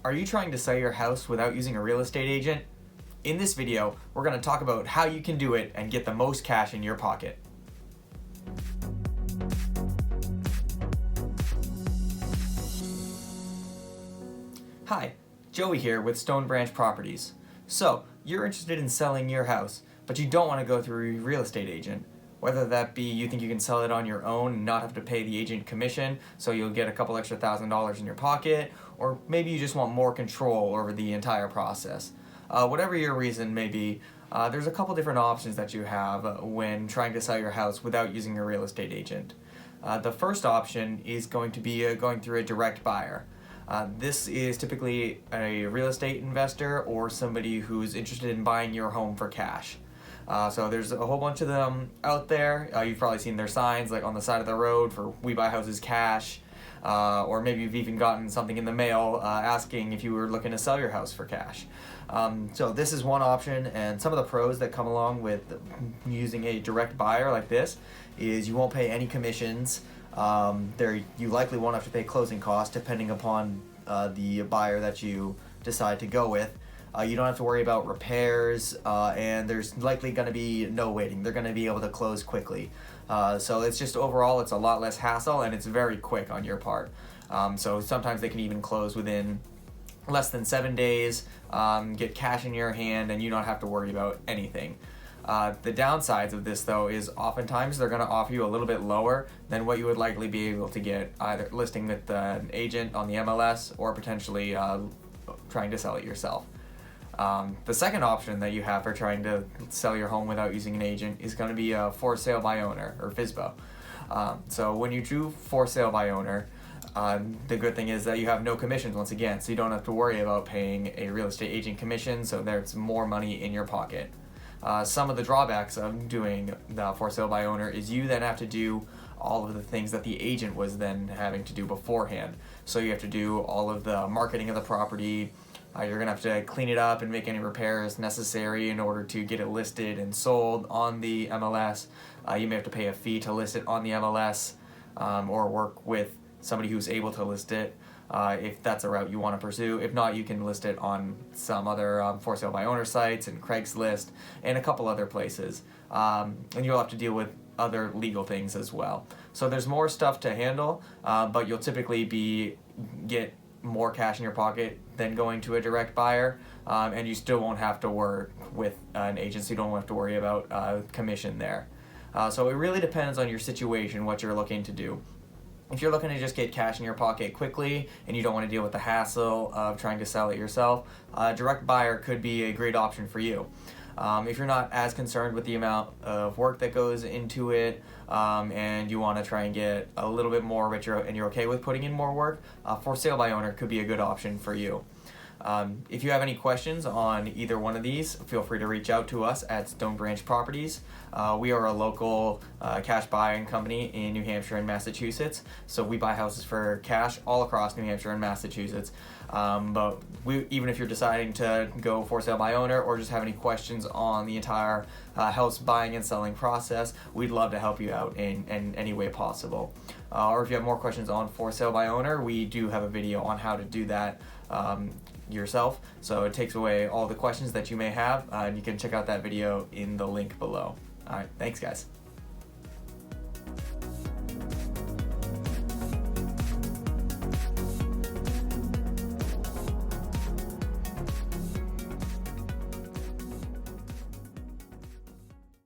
Are you trying to sell your house without using a real estate agent? In this video, we're going to talk about how you can do it and get the most cash in your pocket. Hi, Joey here with Stone Branch Properties. So, you're interested in selling your house, but you don't want to go through a real estate agent. Whether that be you think you can sell it on your own and not have to pay the agent commission, so you'll get a couple extra $1,000s in your pocket, or maybe you just want more control over the entire process. Whatever your reason may be, there's a couple different options that you have when trying to sell your house without using a real estate agent. The first option is going to be going through a direct buyer. This is typically a real estate investor or somebody who's interested in buying your home for cash. So there's a whole bunch of them out there. You've probably seen their signs like on the side of the road for "We buy houses cash," or maybe you've even gotten something in the mail asking if you were looking to sell your house for cash. So this is one option, and some of the pros that come along with using a direct buyer like this is you won't pay any commissions. You likely won't have to pay closing costs depending upon the buyer that you decide to go with. You don't have to worry about repairs, and there's likely going to be no waiting. They're going to be able to close quickly. So it's just overall, it's a lot less hassle, and it's very quick on your part. So sometimes they can even close within less than 7 days, get cash in your hand, and you don't have to worry about anything. The downsides of this, though, is oftentimes they're going to offer you a little bit lower than what you would likely be able to get either listing with an agent on the MLS or potentially trying to sell it yourself. The second option that you have for trying to sell your home without using an agent is going to be a for sale by owner, or FSBO. So when you do for sale by owner, the good thing is that you have no commissions once again, so you don't have to worry about paying a real estate agent commission, so there's more money in your pocket. Some of the drawbacks of doing the for sale by owner is you then have to do all of the things that the agent was then having to do beforehand. So you have to do all of the marketing of the property. You're going to have to clean it up and make any repairs necessary in order to get it listed and sold on the MLS. You may have to pay a fee to list it on the MLS, or work with somebody who's able to list it if that's a route you want to pursue. If not, you can list it on some other for sale by owner sites and Craigslist and a couple other places. And you'll have to deal with other legal things as well. So there's more stuff to handle, but you'll typically get more cash in your pocket than going to a direct buyer, and you still won't have to work with an agency. You don't have to worry about commission there. So it really depends on your situation, what you're looking to do. If you're looking to just get cash in your pocket quickly and you don't want to deal with the hassle of trying to sell it yourself, a direct buyer could be a great option for you. If you're not as concerned with the amount of work that goes into it, and you want to try and get a little bit more, but you're okay with putting in more work, for sale by owner could be a good option for you. If you have any questions on either one of these, feel free to reach out to us at Stone Branch Properties. We are a local cash buying company in New Hampshire and Massachusetts, so we buy houses for cash all across New Hampshire and Massachusetts. But even if you're deciding to go for sale by owner or just have any questions on the entire house buying and selling process, we'd love to help you out in any way possible. Or if you have more questions on for sale by owner, we do have a video on how to do that yourself, so it takes away all the questions that you may have, and you can check out that video in the link below. Alright, thanks guys.